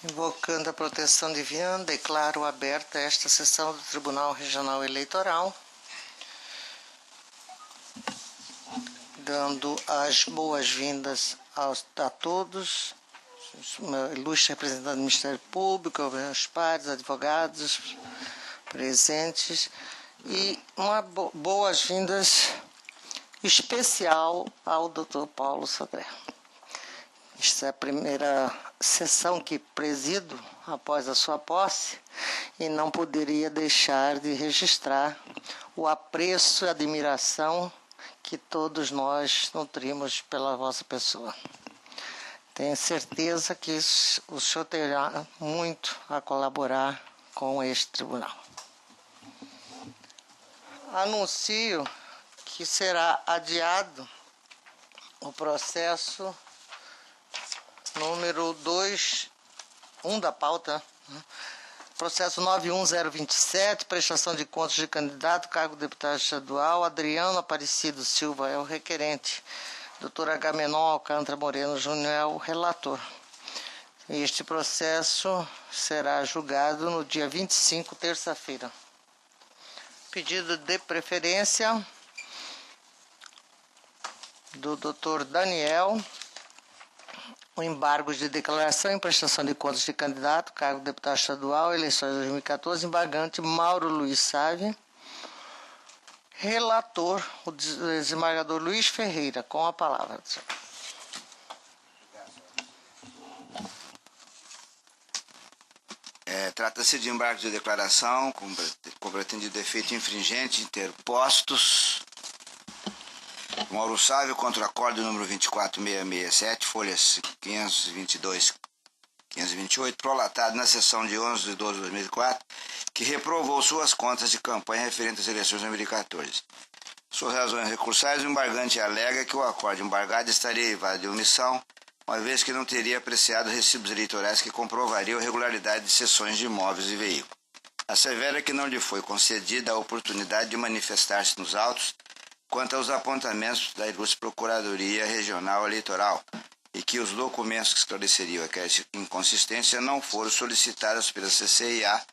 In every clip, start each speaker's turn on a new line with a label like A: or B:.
A: Invocando a proteção divina, declaro aberta esta sessão do Tribunal Regional Eleitoral, dando as boas-vindas a todos, ilustre representante do Ministério Público, meus pares, advogados presentes, e uma boas-vindas especial ao Dr. Paulo Sodré. Esta é a primeira sessão que presido após a sua posse e não poderia deixar de registrar o apreço e admiração que todos nós nutrimos pela vossa pessoa. Tenho certeza que o senhor terá muito a colaborar com este tribunal. Anuncio que será adiado o processo número 1 da pauta, processo 91027, prestação de contas de candidato, cargo de deputado estadual, Adriano Aparecido Silva é o requerente, Dr. Agamenon Alcântara Moreno Júnior é o relator. Este processo será julgado no dia 25, terça-feira. Pedido de preferência do Dr. Daniel, o embargo de declaração e prestação de contas de candidato, cargo de deputado estadual, eleições de 2014, embargante Mauro Luiz Sávio. Relator, o desembargador Luiz Ferreira, com a palavra.
B: Trata-se de embargo de declaração com pretendido efeito infringente interpostos Mauro Sávio contra o acórdão número 24667, folhas 522 528, prolatado na sessão de 11 de 12 de 2004, que reprovou suas contas de campanha referentes às eleições de 2014. Suas razões recursais, o embargante alega que o acórdão embargado estaria evado de omissão, uma vez que não teria apreciado recibos eleitorais que comprovariam a regularidade de cessões de imóveis e veículos. Assevera que não lhe foi concedida a oportunidade de manifestar-se nos autos quanto aos apontamentos da ilustre Procuradoria Regional Eleitoral e que os documentos que esclareceriam aquela inconsistência não foram solicitados pela CCIA,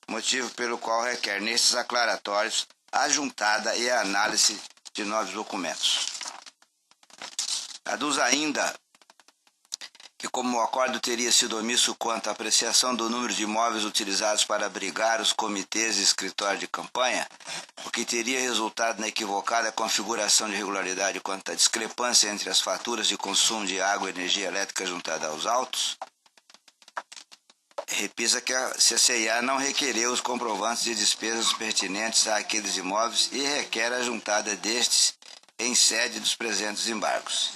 B: motivo pelo qual requer nestes aclaratórios a juntada e a análise de novos documentos. Aduz ainda que, como o acordo teria sido omisso quanto à apreciação do número de imóveis utilizados para abrigar os comitês e escritórios de campanha, o que teria resultado na equivocada configuração de irregularidade quanto à discrepância entre as faturas de consumo de água e energia elétrica juntada aos autos, repisa que a CCIA não requereu os comprovantes de despesas pertinentes àqueles imóveis e requer a juntada destes em sede dos presentes embargos.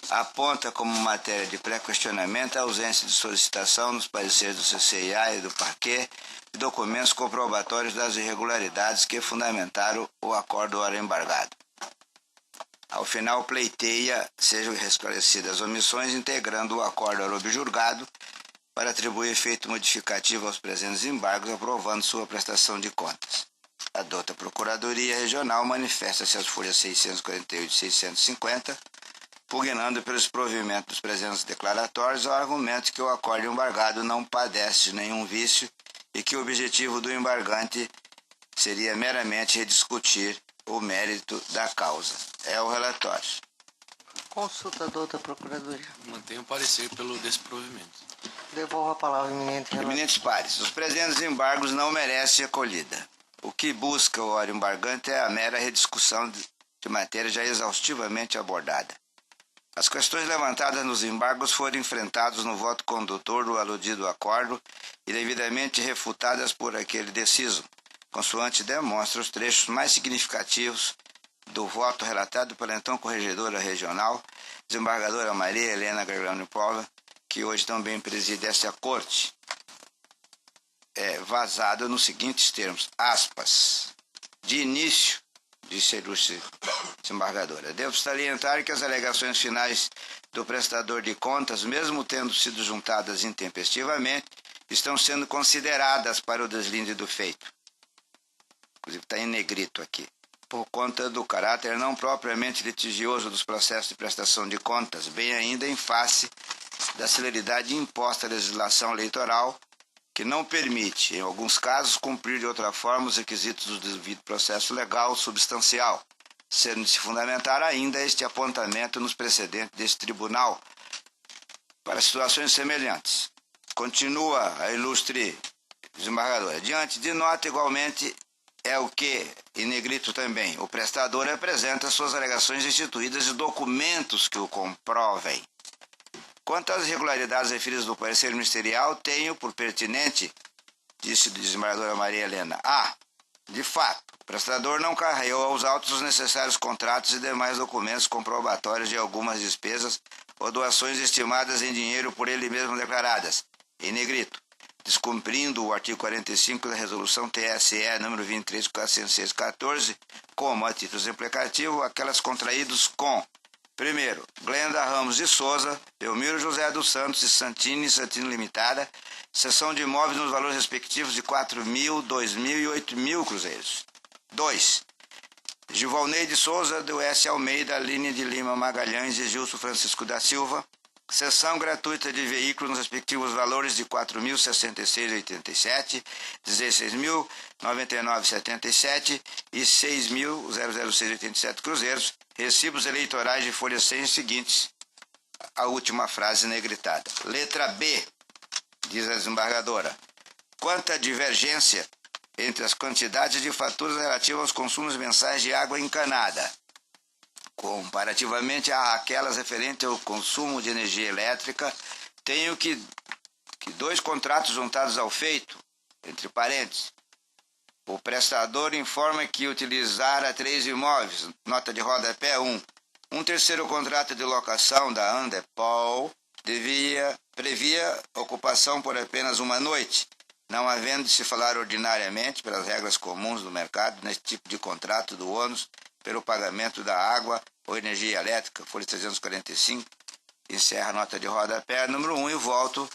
B: Aponta como matéria de pré-questionamento a ausência de solicitação nos pareceres do CCIA e do Parquet de documentos comprobatórios das irregularidades que fundamentaram o acordo ora embargado. Ao final, pleiteia sejam esclarecidas as omissões, integrando o acordo ora objurgado para atribuir efeito modificativo aos presentes embargos, aprovando sua prestação de contas. A dota Procuradoria Regional manifesta-se às folhas 648 e 650, pugnando pelo desprovimento dos presentes declaratórios ao argumento que o acordo embargado não padece de nenhum vício e que o objetivo do embargante seria meramente rediscutir o mérito da causa. É o relatório.
A: Consultador da Procuradoria.
C: Mantenho o parecer pelo desprovimento.
A: Devolvo a palavra ao eminente relator.
B: Eminentes pares, os presentes embargos não merecem acolhida. O que busca o ora embargante é a mera rediscussão de matéria já exaustivamente abordada. As questões levantadas nos embargos foram enfrentadas no voto condutor do aludido acordo e devidamente refutadas por aquele deciso, consoante demonstra os trechos mais significativos do voto relatado pela então corregedora regional, desembargadora Maria Helena Gargano Paula, que hoje também preside esta corte, vazado nos seguintes termos, aspas, de início, disse a ilustre desembargadora. Devo salientar que as alegações finais do prestador de contas, mesmo tendo sido juntadas intempestivamente, estão sendo consideradas para o deslinde do feito. Inclusive está em negrito aqui. Por conta do caráter não propriamente litigioso dos processos de prestação de contas, bem ainda em face da celeridade imposta à legislação eleitoral, que não permite, em alguns casos, cumprir de outra forma os requisitos do devido processo legal substancial, sendo de se fundamentar ainda este apontamento nos precedentes deste tribunal para situações semelhantes. Continua a ilustre desembargadora. Diante de nota, igualmente, é o que, em negrito também, o prestador apresenta suas alegações instituídas de documentos que o comprovem. Quanto às irregularidades referidas no parecer ministerial, tenho por pertinente, disse a desembargadora Maria Helena, de fato, o prestador não carregou aos autos os necessários contratos e demais documentos comprobatórios de algumas despesas ou doações estimadas em dinheiro por ele mesmo declaradas, em negrito, descumprindo o artigo 45 da Resolução TSE número 23.406/14, como a título exemplificativo, aquelas contraídas com: primeiro, Glenda Ramos de Souza, Belmiro José dos Santos e Santini Limitada, cessão de imóveis nos valores respectivos de 4.000, 2.000 e 8.000 cruzeiros. 2. Givalney de Souza, do S. Almeida, Aline de Lima Magalhães e Gilson Francisco da Silva, cessão gratuita de veículos nos respectivos valores de 4.066,87, 16.099,77 e 6.006,87 cruzeiros, recibos eleitorais de folha 100 seguintes, a última frase negritada. Letra B, diz a desembargadora. Quanto à divergência entre as quantidades de faturas relativas aos consumos mensais de água encanada, comparativamente àquelas referentes ao consumo de energia elétrica, tenho que dois contratos juntados ao feito, entre parênteses, o prestador informa que utilizara 3 imóveis, nota de rodapé 1. Um terceiro contrato de locação da Andepol previa ocupação por apenas uma noite, não havendo de se falar ordinariamente, pelas regras comuns do mercado, nesse tipo de contrato do ônus pelo pagamento da água ou energia elétrica, folha 345, encerra a nota de rodapé número 1 e volto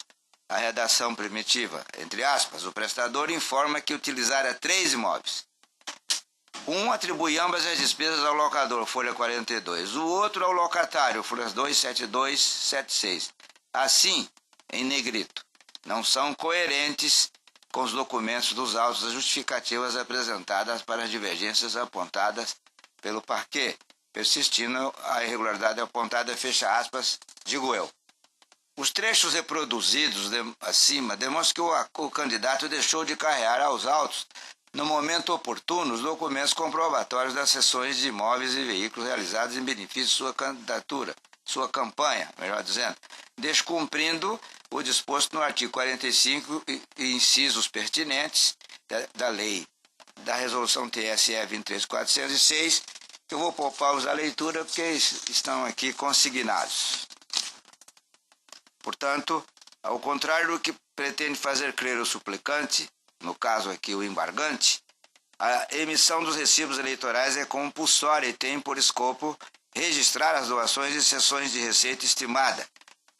B: à redação primitiva. Entre aspas, o prestador informa que utilizara 3 imóveis. Um atribui ambas as despesas ao locador, folha 42, o outro ao locatário, folhas 272, 76. Assim, em negrito, não são coerentes com os documentos dos autos das justificativas apresentadas para as divergências apontadas pelo parquê, persistindo a irregularidade apontada, fecha aspas, digo eu. Os trechos reproduzidos acima demonstram que o candidato deixou de carregar aos autos, no momento oportuno, os documentos comprobatórios das cessões de imóveis e veículos realizados em benefício de sua candidatura, sua campanha, melhor dizendo, descumprindo o disposto no artigo 45 e incisos pertinentes da lei, da resolução TSE 23.406, que eu vou poupá-los à leitura porque estão aqui consignados. Portanto, ao contrário do que pretende fazer crer o suplicante, no caso aqui o embargante, a emissão dos recibos eleitorais é compulsória e tem por escopo registrar as doações e cessões de receita estimada.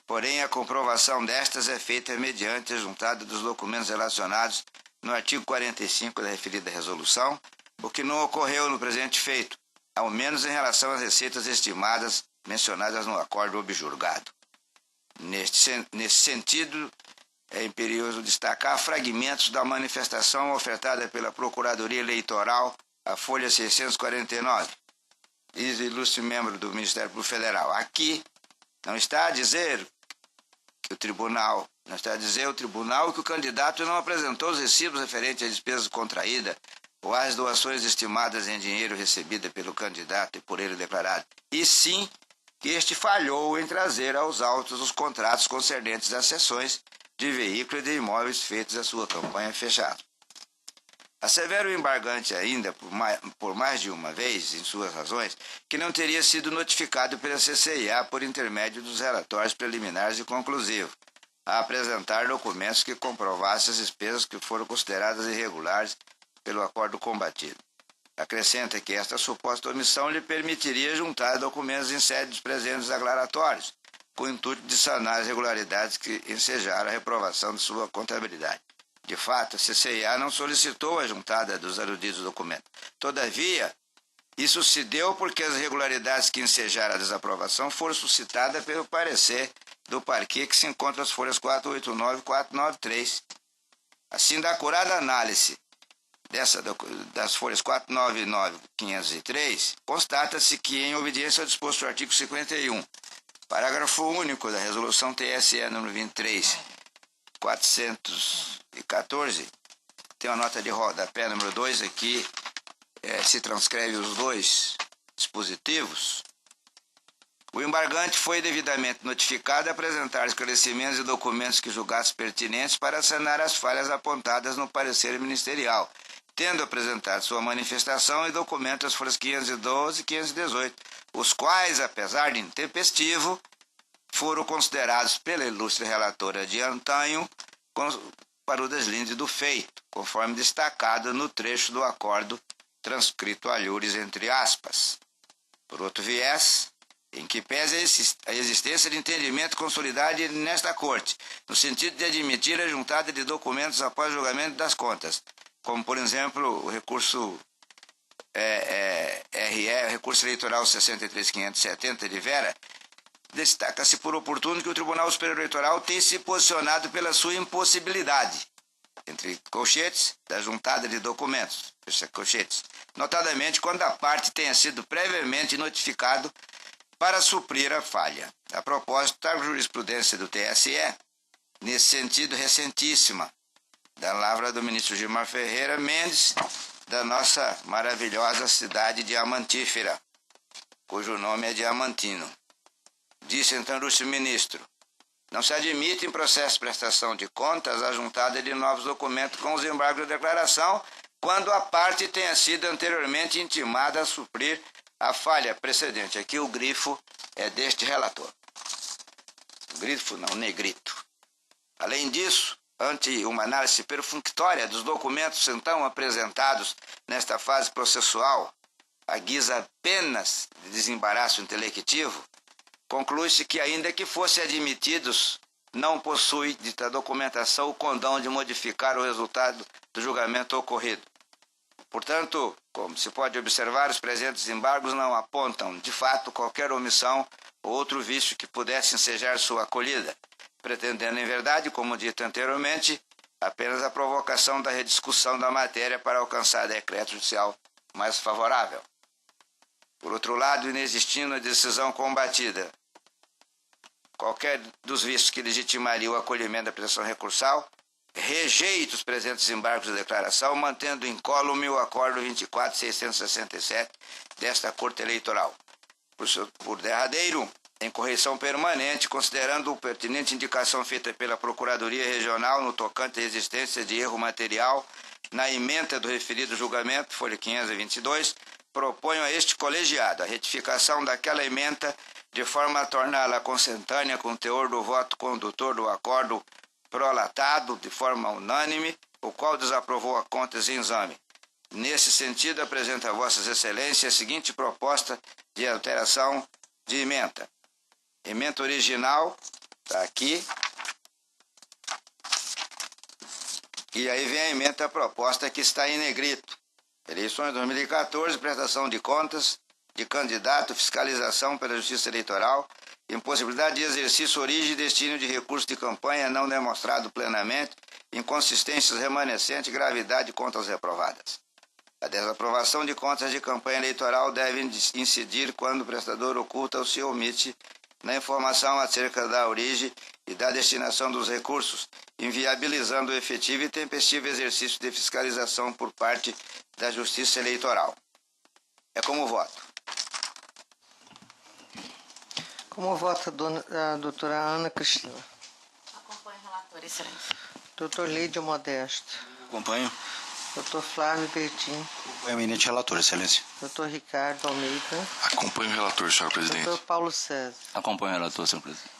B: Porém, a comprovação destas é feita mediante a juntada dos documentos relacionados no artigo 45 da referida resolução, o que não ocorreu no presente feito, ao menos em relação às receitas estimadas mencionadas no acordo objurgado. Nesse sentido, é imperioso destacar fragmentos da manifestação ofertada pela Procuradoria Eleitoral, a folha 649, diz o ilustre membro do Ministério Público Federal. Aqui não está a dizer que o tribunal que o candidato não apresentou os recibos referentes às despesas contraídas ou às doações estimadas em dinheiro recebida pelo candidato e por ele declarado, e sim que este falhou em trazer aos autos os contratos concernentes às cessões de veículo e de imóveis feitos à sua campanha fechada. Assevera o embargante ainda, por mais de uma vez, em suas razões, que não teria sido notificado pela CCIA por intermédio dos relatórios preliminares e conclusivos, a apresentar documentos que comprovassem as despesas que foram consideradas irregulares pelo acordo combatido. Acrescenta que esta suposta omissão lhe permitiria juntar documentos em sede dos presentes declaratórios, com o intuito de sanar as irregularidades que ensejaram a reprovação de sua contabilidade. De fato, a CCIA não solicitou a juntada dos aludidos documentos. Todavia, isso se deu porque as irregularidades que ensejaram a desaprovação foram suscitadas pelo parecer do parquê que se encontra nas folhas 489 e 493. Assim, da acurada análise das folhas 499 e 503, constata-se que, em obediência ao disposto do artigo 51, parágrafo único da Resolução TSE número 23.414, tem uma nota de rodapé número 2 aqui, se transcreve os dois dispositivos. O embargante foi devidamente notificado a apresentar esclarecimentos e documentos que julgasse pertinentes para sanar as falhas apontadas no parecer ministerial, tendo apresentado sua manifestação e documento às folhas 512 e 518, os quais, apesar de intempestivo, foram considerados pela ilustre relatora de antanho para o deslinde do feito, conforme destacado no trecho do acordo transcrito a lures entre aspas. Por outro viés, em que pese a existência de entendimento consolidado nesta Corte, no sentido de admitir a juntada de documentos após julgamento das contas, como, por exemplo, o recurso recurso eleitoral 63.570 de Vera, destaca-se por oportuno que o Tribunal Superior Eleitoral tem se posicionado pela sua impossibilidade, entre colchetes, da juntada de documentos, colchetes, notadamente quando a parte tenha sido previamente notificado para suprir a falha. A propósito, a jurisprudência do TSE, nesse sentido recentíssima, da lavra do ministro Gilmar Ferreira Mendes, da nossa maravilhosa cidade diamantífera, cujo nome é Diamantino. Disse então o ministro: não se admite em processo de prestação de contas a juntada de novos documentos com os embargos de declaração, quando a parte tenha sido anteriormente intimada a suprir a falha precedente. Aqui o grifo é deste relator. Grifo não, negrito. Além disso, ante uma análise perfunctória dos documentos então apresentados nesta fase processual, à guisa apenas de desembaraço intelectivo, conclui-se que, ainda que fossem admitidos, não possui dita documentação o condão de modificar o resultado do julgamento ocorrido. Portanto, como se pode observar, os presentes embargos não apontam, de fato, qualquer omissão ou outro vício que pudesse ensejar sua acolhida, pretendendo, em verdade, como dito anteriormente, apenas a provocação da rediscussão da matéria para alcançar decreto judicial mais favorável. Por outro lado, inexistindo a decisão combatida, qualquer dos vícios que legitimaria o acolhimento da pretensão recursal, rejeita os presentes embargos de declaração, mantendo incólume o Acordo 24.667 desta Corte Eleitoral. Por derradeiro, em correição permanente, considerando o pertinente indicação feita pela Procuradoria Regional no tocante à existência de erro material na ementa do referido julgamento, folha 522, proponho a este colegiado a retificação daquela ementa de forma a torná-la consentânea com o teor do voto condutor do acordo prolatado de forma unânime, o qual desaprovou a contas em exame. Nesse sentido, apresento a Vossas Excelências a seguinte proposta de alteração de ementa. Ementa original, está aqui, e aí vem a ementa proposta que está em negrito. Eleições 2014, prestação de contas de candidato, fiscalização pela Justiça Eleitoral, impossibilidade de exercício, origem e destino de recurso de campanha não demonstrado plenamente, inconsistências remanescentes e gravidade de contas reprovadas. A desaprovação de contas de campanha eleitoral deve incidir quando o prestador oculta ou se omite na informação acerca da origem e da destinação dos recursos, inviabilizando o efetivo e tempestivo exercício de fiscalização por parte da Justiça Eleitoral. É como voto.
A: Como vota a doutora Ana Cristina?
D: Acompanho o relator, excelência.
A: Doutor Lídio Modesto.
E: Acompanho.
A: Doutor Flávio Bertin.
E: O eminente relator, excelência.
A: Doutor Ricardo Almeida.
C: Acompanho o relator, senhor presidente.
A: Doutor Paulo César.
E: Acompanho o relator, senhor presidente.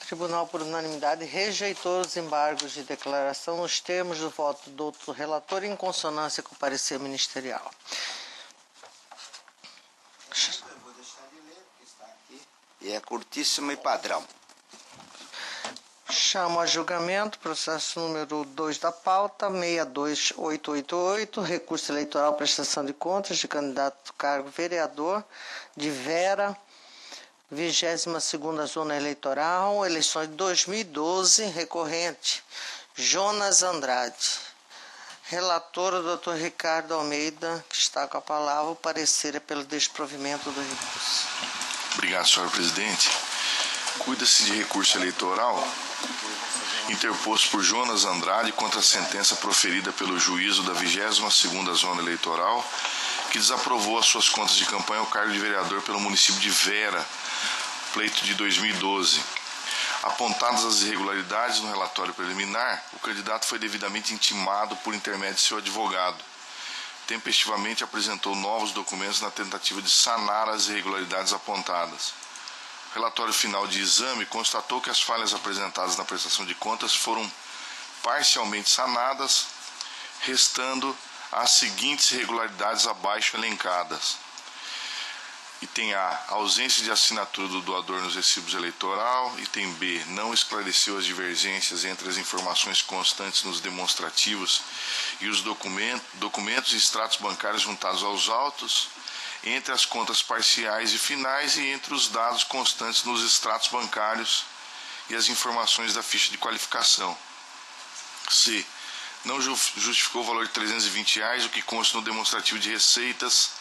A: O Tribunal, por unanimidade, rejeitou os embargos de declaração nos termos do voto do doutor relator em consonância com o parecer ministerial.
B: Eu vou deixar de ler, porque está aqui. E é curtíssimo e padrão.
A: Chamo a julgamento, processo número 2 da pauta, 62888, recurso eleitoral prestação de contas de candidato cargo vereador de Vera 22ª Zona Eleitoral, eleições de 2012, recorrente Jonas Andrade. Relator, o doutor Ricardo Almeida, que está com a palavra, o parecer é pelo desprovimento do recurso.
C: Obrigado, senhora presidente. Cuida-se de recurso eleitoral interposto por Jonas Andrade contra a sentença proferida pelo juízo da 22ª Zona Eleitoral, que desaprovou as suas contas de campanha ao cargo de vereador pelo município de Vera, pleito de 2012. Apontadas as irregularidades no relatório preliminar, o candidato foi devidamente intimado por intermédio de seu advogado. Tempestivamente apresentou novos documentos na tentativa de sanar as irregularidades apontadas. O relatório final de exame constatou que as falhas apresentadas na prestação de contas foram parcialmente sanadas, restando as seguintes irregularidades abaixo elencadas. Item A, ausência de assinatura do doador nos recibos eleitoral. Item B, não esclareceu as divergências entre as informações constantes nos demonstrativos e os documentos e extratos bancários juntados aos autos, entre as contas parciais e finais e entre os dados constantes nos extratos bancários e as informações da ficha de qualificação. C, não justificou o valor de R$320, o que consta no demonstrativo de receitas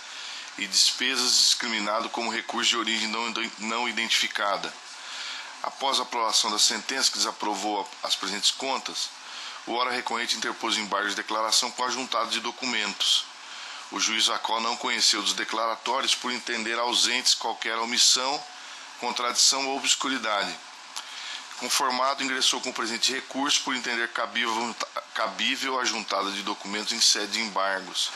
C: e despesas discriminado como recurso de origem não identificada. Após a aprovação da sentença que desaprovou as presentes contas, o ora recorrente interpôs embargo de declaração com ajuntado de documentos. O juiz ACO não conheceu dos declaratórios por entender ausentes qualquer omissão, contradição ou obscuridade. Conformado, ingressou com o presente recurso por entender cabível a juntada de documentos em sede de embargos,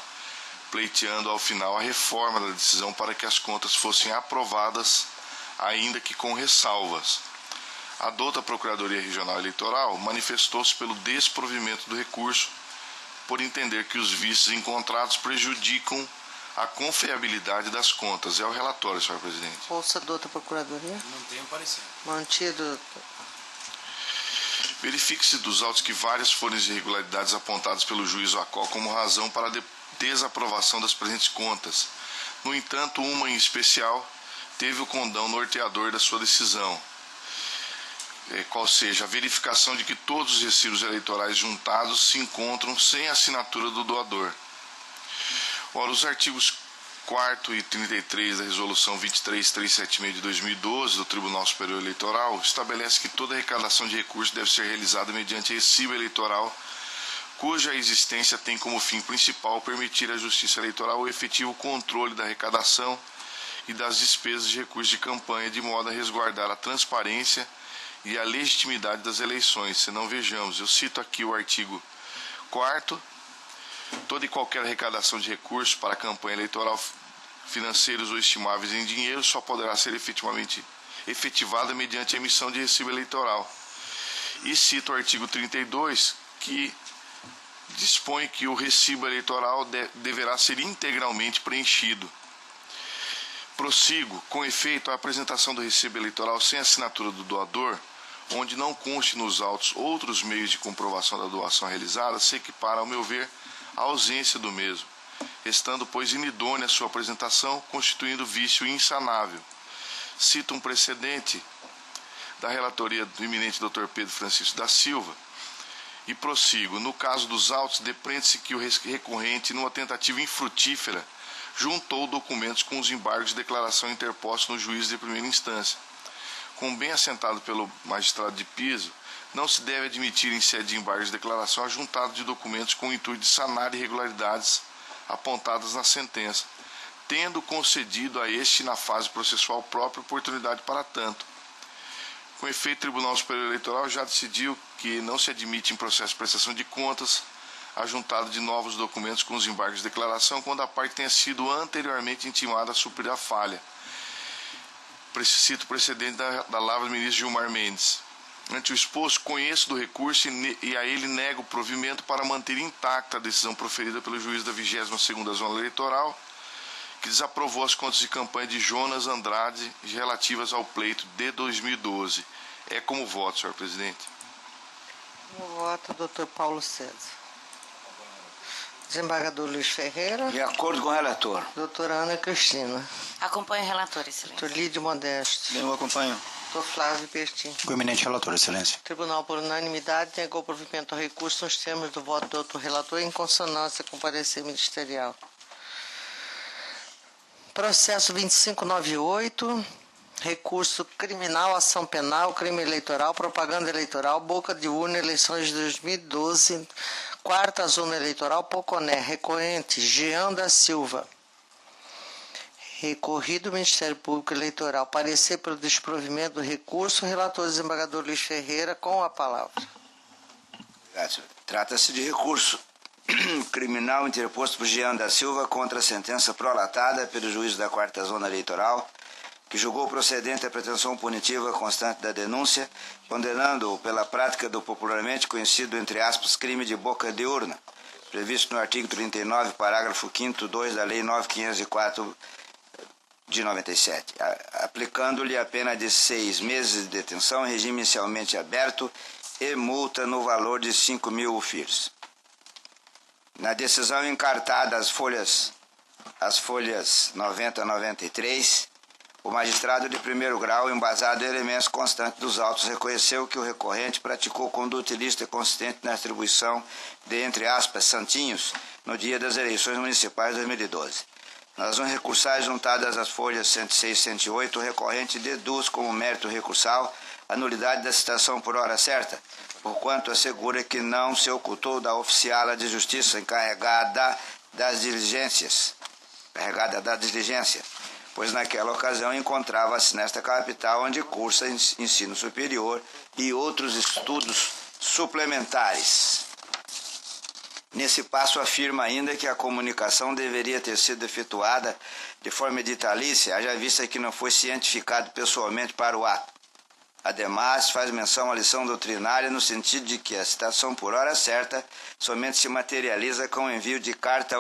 C: pleiteando ao final a reforma da decisão para que as contas fossem aprovadas, ainda que com ressalvas. A douta Procuradoria Regional Eleitoral manifestou-se pelo desprovimento do recurso, por entender que os vícios encontrados prejudicam a confiabilidade das contas. É o relatório, senhor presidente.
A: Ouça, douta Procuradoria.
E: Não tenho parecer.
A: Mantido, doutor.
C: Verifique-se dos autos que várias foram as irregularidades apontadas pelo juiz ACO como razão para a desaprovação das presentes contas. No entanto, uma em especial teve o condão norteador da sua decisão, qual seja a verificação de que todos os recibos eleitorais juntados se encontram sem assinatura do doador. Ora, os artigos 4º e 33 da Resolução 23376 de 2012 do Tribunal Superior Eleitoral estabelece que toda arrecadação de recursos deve ser realizada mediante recibo eleitoral, cuja existência tem como fim principal permitir à Justiça Eleitoral o efetivo controle da arrecadação e das despesas de recursos de campanha, de modo a resguardar a transparência e a legitimidade das eleições. Senão, vejamos, eu cito aqui o artigo 4º, toda e qualquer arrecadação de recursos para a campanha eleitoral, financeiros ou estimáveis em dinheiro, só poderá ser efetivada mediante a emissão de recibo eleitoral. E cito o artigo 32, que dispõe que o recibo eleitoral deverá ser integralmente preenchido. Prossigo, com efeito, a apresentação do recibo eleitoral sem assinatura do doador, onde não conste nos autos outros meios de comprovação da doação realizada, se equipara, ao meu ver, à ausência do mesmo, estando, pois, inidônea a sua apresentação, constituindo vício insanável. Cito um precedente da relatoria do eminente Dr. Pedro Francisco da Silva e prossigo. No caso dos autos, depreende-se que o recorrente, numa tentativa infrutífera, juntou documentos com os embargos de declaração interpostos no juízo de primeira instância. Como bem assentado pelo magistrado de piso, não se deve admitir em sede de embargos de declaração ajuntado de documentos com o intuito de sanar irregularidades apontadas na sentença, tendo concedido a este, na fase processual própria, oportunidade para tanto. Com efeito, o Tribunal Superior Eleitoral já decidiu que não se admite em processo de prestação de contas ajuntado de novos documentos com os embargos de declaração quando a parte tenha sido anteriormente intimada a suprir a falha. Cito o precedente da lavra do ministro Gilmar Mendes. Ante o exposto, conheço do recurso e a ele nego o provimento para manter intacta a decisão proferida pelo juiz da 22ª Zona Eleitoral, que desaprovou as contas de campanha de Jonas Andrade relativas ao pleito de 2012. É como voto, senhor presidente.
A: Como voto, doutor Paulo César. Desembargador Luiz Ferreira.
B: De acordo com o relator.
A: Doutora Ana Cristina.
D: Acompanho o relator, excelência.
A: Doutor Lídio Modesto.
E: Eu acompanho.
A: Doutor Flávio Pertin.
E: Com o eminente relator, excelência.
A: O Tribunal, por unanimidade, negou o provimento ao recurso nos termos do voto do doutor relator em consonância com o parecer ministerial. Processo 2598, recurso criminal, ação penal, crime eleitoral, propaganda eleitoral, boca de urna, eleições de 2012, quarta zona eleitoral, Poconé, recorrente, Jean da Silva. Recorrido do Ministério Público Eleitoral, parecer pelo desprovimento do recurso, relator desembargador Luiz Ferreira, com a palavra.
B: Trata-se de recurso criminal interposto por Jean da Silva contra a sentença prolatada pelo juiz da quarta zona eleitoral, que julgou procedente a pretensão punitiva constante da denúncia, condenando-o pela prática do popularmente conhecido, entre aspas, crime de boca de urna, previsto no artigo 39, parágrafo 5º, 2 da Lei 9.504 de 97, aplicando-lhe a pena de 6 meses de detenção em regime inicialmente aberto e multa no valor de 5.000 UFIRs. Na decisão encartada as folhas 90 a 93, o magistrado de primeiro grau, embasado em elementos constantes dos autos, reconheceu que o recorrente praticou conduta ilícita consistente na atribuição de, entre aspas, santinhos, no dia das eleições municipais de 2012. Nas razões recursais juntadas às folhas 106 e 108, o recorrente deduz como mérito recursal a nulidade da citação por hora certa, porquanto assegura que não se ocultou da oficiala de justiça encarregada da diligência, pois naquela ocasião encontrava-se nesta capital onde cursa ensino superior e outros estudos suplementares. Nesse passo afirma ainda que a comunicação deveria ter sido efetuada de forma editalícia, haja vista que não foi cientificado pessoalmente para o ato. Ademais, faz menção à lição doutrinária no sentido de que a citação por hora certa somente se materializa com o envio de carta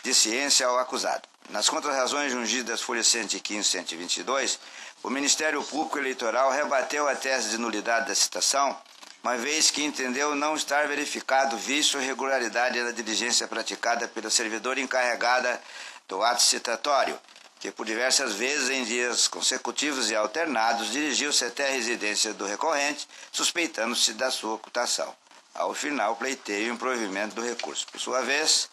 B: de ciência ao acusado. Nas contrarrazões jungidas das folhas 115 e 122, o Ministério Público Eleitoral rebateu a tese de nulidade da citação, uma vez que entendeu não estar verificado vício ou irregularidade na diligência praticada pela servidora encarregada do ato citatório, que por diversas vezes em dias consecutivos e alternados dirigiu-se até a residência do recorrente, suspeitando-se da sua ocultação. Ao final, pleiteia o improvimento do recurso. Por sua vez,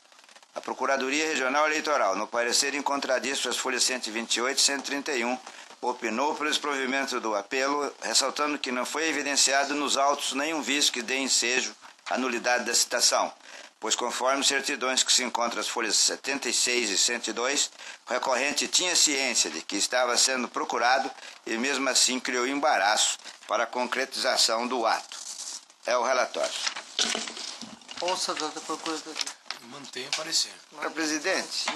B: a Procuradoria Regional Eleitoral, no parecer em contradiço às folhas 128 e 131, opinou pelo desprovimento do apelo, ressaltando que não foi evidenciado nos autos nenhum vício que dê ensejo à nulidade da citação, pois conforme certidões que se encontram nas folhas 76 e 102, o recorrente tinha ciência de que estava sendo procurado e mesmo assim criou embaraço para a concretização do ato. É o relatório.
A: Ouça, doutor Procurador.
E: Mantenho o parecer.
B: Senhor presidente,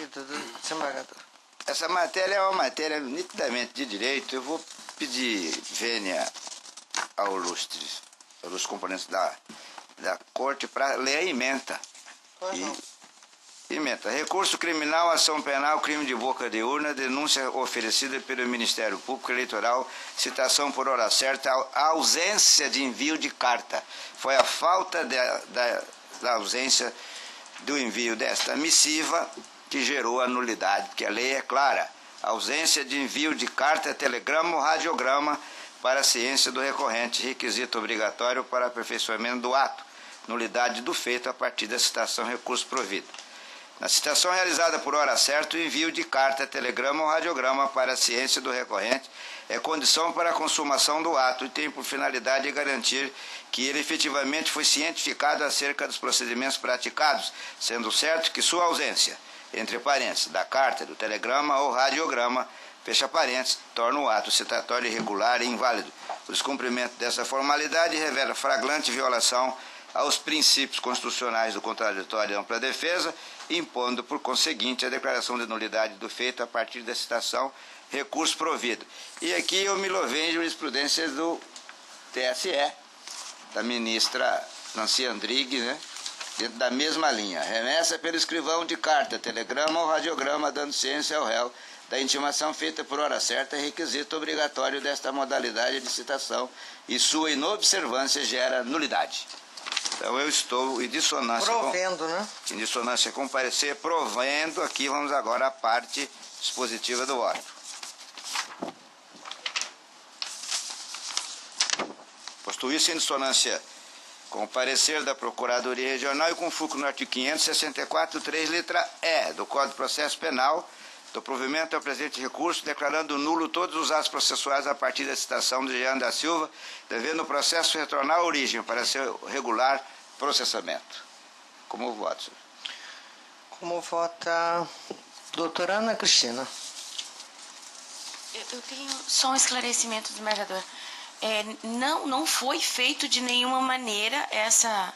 A: Desembargador.
B: essa matéria é uma matéria nitidamente de direito. Eu vou pedir vênia ao ilustres componentes da Corte para ler a ementa. Ementa. Recurso criminal, ação penal, crime de boca de urna, denúncia oferecida pelo Ministério Público Eleitoral, citação por hora certa, a ausência de envio de carta. Foi a falta da ausência do envio desta missiva que gerou a nulidade, porque a lei é clara. A ausência de envio de carta, telegrama ou radiograma para a ciência do recorrente, requisito obrigatório para aperfeiçoamento do ato. Nulidade do feito a partir da citação recurso provido. Na citação realizada por hora certa, o envio de carta, telegrama ou radiograma para a ciência do recorrente é condição para a consumação do ato e tem por finalidade garantir que ele efetivamente foi cientificado acerca dos procedimentos praticados, sendo certo que sua ausência, entre parênteses, da carta, do telegrama ou radiograma, fecha parênteses, torna o ato citatório irregular e inválido. O descumprimento dessa formalidade revela flagrante violação aos princípios constitucionais do contraditório e ampla defesa, impondo, por conseguinte, a declaração de nulidade do feito a partir da citação, recurso provido. E aqui eu me lovei em jurisprudência do TSE, da ministra Nancy Andrighi, né? Dentro da mesma linha. Remessa pelo escrivão de carta, telegrama ou radiograma, dando ciência ao réu da intimação feita por hora certa, é requisito obrigatório desta modalidade de citação e sua inobservância gera nulidade. Então eu estou em dissonância
A: Provendo, né?
B: em dissonância com o parecer, provendo aqui, vamos agora à parte dispositiva do voto. Posto isso, em dissonância com o parecer da Procuradoria Regional e com fulcro no artigo 564.3, letra E, do Código de Processo Penal, do provimento ao presente recurso, declarando nulo todos os atos processuais a partir da citação de Jean da Silva, devendo o processo retornar à origem para seu regular processamento. Como voto, senhor?
A: Como vota a doutora Ana Cristina?
D: Eu tenho só um esclarecimento do mediador. Não foi feito de nenhuma maneira essa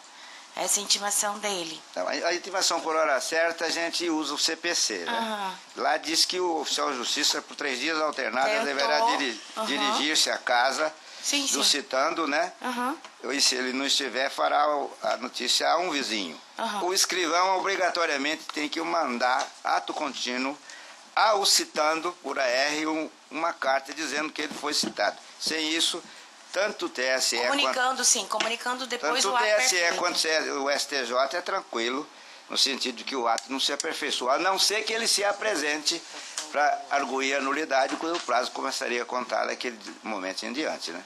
D: intimação dele.
B: Então, a intimação por hora certa, a gente usa o CPC, né? Lá diz que o oficial de justiça, por 3 dias alternados, deverá dirigir-se à casa do citando, né? E se ele não estiver, fará a notícia a um vizinho. O escrivão obrigatoriamente tem que mandar, ato contínuo, ao citando, por AR, uma carta dizendo que ele foi citado. Sem isso, tanto o TSE
D: comunicando depois
B: tanto
D: o ato
B: o TSE
D: perfeito.
B: quanto o STJ é tranquilo, no sentido de que o ato não se aperfeiçoa, a não ser que ele se apresente para arguir a nulidade, quando o prazo começaria a contar daquele momento em diante, né?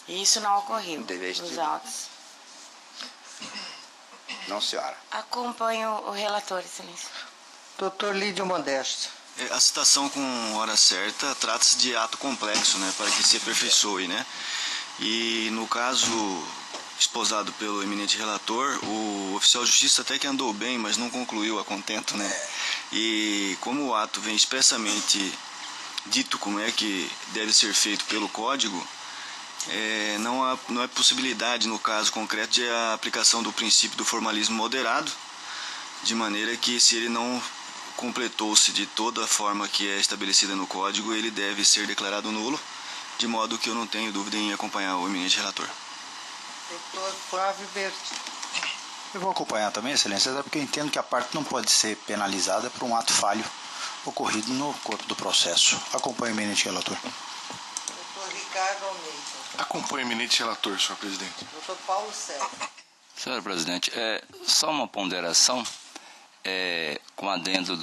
D: Isso não ocorreu
B: Deveste.
D: nos autos.
B: Não, senhora.
D: Acompanho o relator, excelência.
A: Doutor Lídio Modesto.
F: A citação com hora certa trata-se de ato complexo, né, para que se aperfeiçoe, né? E no caso esposado pelo eminente relator, o oficial de justiça até que andou bem, mas não concluiu a contento, né? E como o ato vem expressamente dito como é que deve ser feito pelo Código, não há possibilidade, no caso concreto, de a aplicação do princípio do formalismo moderado, de maneira que, se ele não completou-se de toda a forma que é estabelecida no Código, ele deve ser declarado nulo, de modo que eu não tenho dúvida em acompanhar o eminente relator.
A: Doutor Flávio Berti.
E: Eu vou acompanhar também, excelência, até porque eu entendo que a parte não pode ser penalizada por um ato falho ocorrido no corpo do processo. Acompanho o eminente relator.
A: Doutor Ricardo Almeida.
C: Acompanho o eminente relator, senhor presidente.
A: Doutor Paulo Sérgio.
G: Senhor presidente, só uma ponderação, com adendo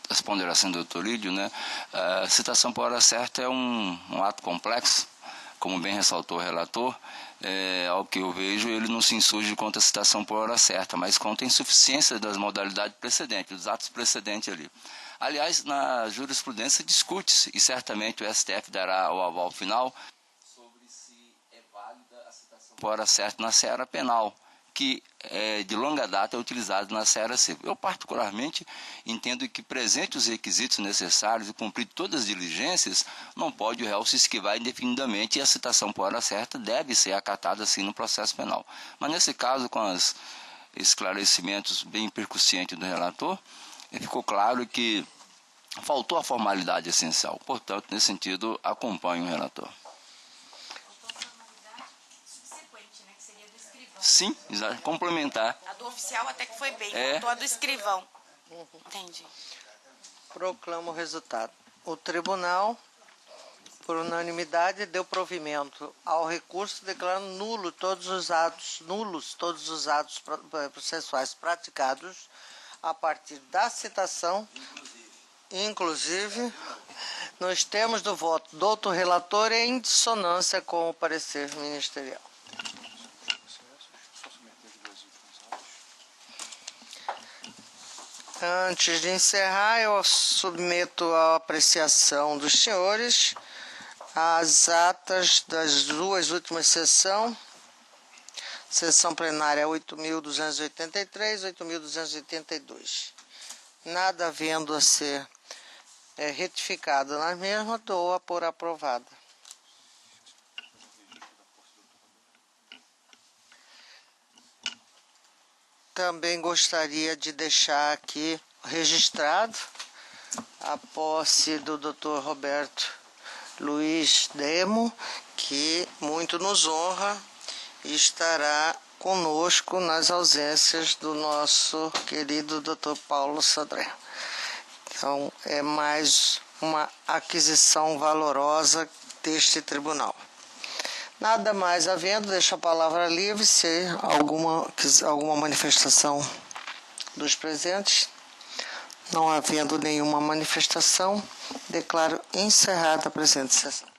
G: das ponderações do doutor Lídio, né? A citação por hora certa é um ato complexo, como bem ressaltou o relator. Ao que eu vejo, ele não se insurge contra a citação por hora certa, mas contra a insuficiência das modalidades precedentes, dos atos precedentes ali. Aliás, na jurisprudência discute-se, e certamente o STF dará o aval final, sobre se é válida a citação por hora certa na seara penal, que de longa data é utilizado na seara civil. Eu, particularmente, entendo que, presente os requisitos necessários e cumprir todas as diligências, não pode o réu se esquivar indefinidamente, e a citação por hora certa deve ser acatada assim no processo penal. Mas, nesse caso, com os esclarecimentos bem percussientes do relator, ficou claro que faltou a formalidade essencial. Portanto, nesse sentido, acompanho o relator. Sim, complementar.
D: A do oficial até que foi bem, faltou a do escrivão. Entendi.
A: Proclamo o resultado. O tribunal, por unanimidade, deu provimento ao recurso, declarando nulos todos os atos processuais praticados a partir da citação, inclusive nos termos do voto do outro relator, em dissonância com o parecer ministerial. Antes de encerrar, eu submeto à apreciação dos senhores as atas das duas últimas sessões, sessão plenária 8.283 e 8.282. Nada havendo a ser retificado na mesma, dou-a por aprovada. Também gostaria de deixar aqui registrado a posse do Dr. Roberto Luiz Demo, que muito nos honra e estará conosco nas ausências do nosso querido Dr. Paulo Sodré. Então, é mais uma aquisição valorosa deste tribunal. Nada mais havendo, deixo a palavra livre se alguma manifestação dos presentes. Não havendo nenhuma manifestação, declaro encerrada a presente sessão.